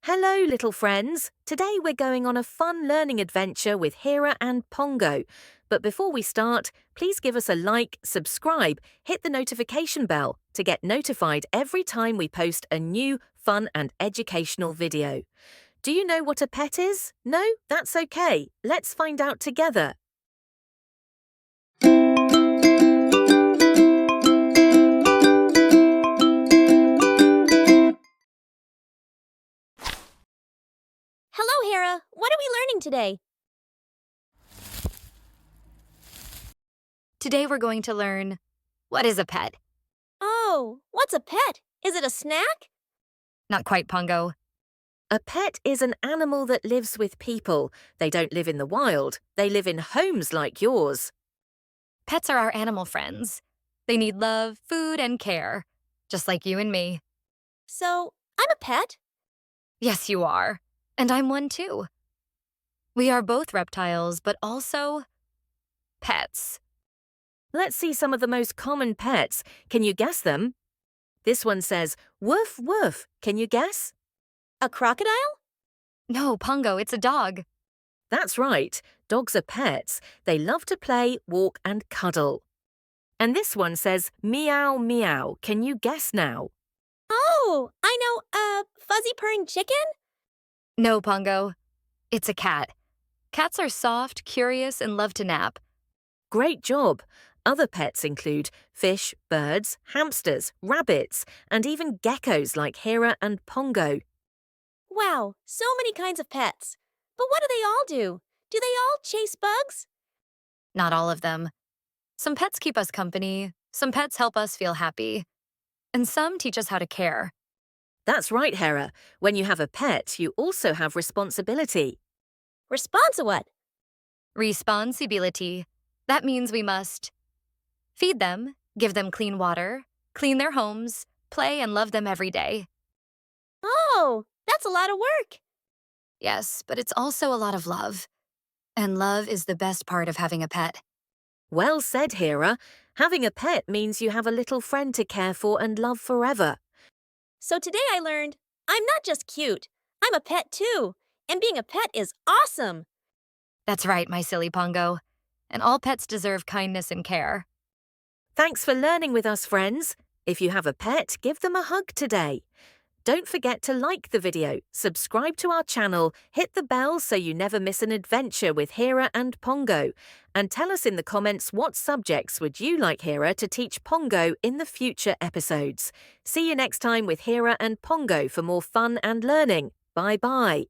Hello, little friends. Today we're going on a fun learning adventure with Hera and Pongo. But before we start, please give us a like, subscribe, hit the notification bell to get notified every time we post a new, fun and educational video. Do you know what a pet is? No? That's okay. Let's find out together. Hello, Hera. What are we learning today? Today we're going to learn, what is a pet? Oh, what's a pet? Is it a snack? Not quite, Pongo. A pet is an animal that lives with people. They don't live in the wild. They live in homes like yours. Pets are our animal friends. They need love, food, and care, just like you and me. So, I'm a pet? Yes, you are. And I'm one too. We are both reptiles, but also pets. Let's see some of the most common pets. Can you guess them? This one says, woof, woof. Can you guess? A crocodile? No, Pongo, it's a dog. That's right. Dogs are pets. They love to play, walk, and cuddle. And this one says, meow, meow. Can you guess now? Oh, I know, fuzzy purring chicken? No, Pongo. It's a cat. Cats are soft, curious, and love to nap. Great job. Other pets include fish, birds, hamsters, rabbits, and even geckos like Hera and Pongo. Wow, so many kinds of pets. But what do they all do? Do they all chase bugs? Not all of them. Some pets keep us company, some pets help us feel happy, and some teach us how to care. That's right, Hera. When you have a pet, you also have responsibility. Responsa what? Responsibility. That means we must feed them, give them clean water, clean their homes, play and love them every day. Oh, that's a lot of work. Yes, but it's also a lot of love. And love is the best part of having a pet. Well said, Hera. Having a pet means you have a little friend to care for and love forever. So today I learned, I'm not just cute. I'm a pet too. And being a pet is awesome. That's right, my silly Pongo. And all pets deserve kindness and care. Thanks for learning with us, friends. If you have a pet, give them a hug today. Don't forget to like the video, subscribe to our channel, hit the bell so you never miss an adventure with Hera and Pongo, and tell us in the comments what subjects would you like Hera to teach Pongo in the future episodes. See you next time with Hera and Pongo for more fun and learning. Bye-bye.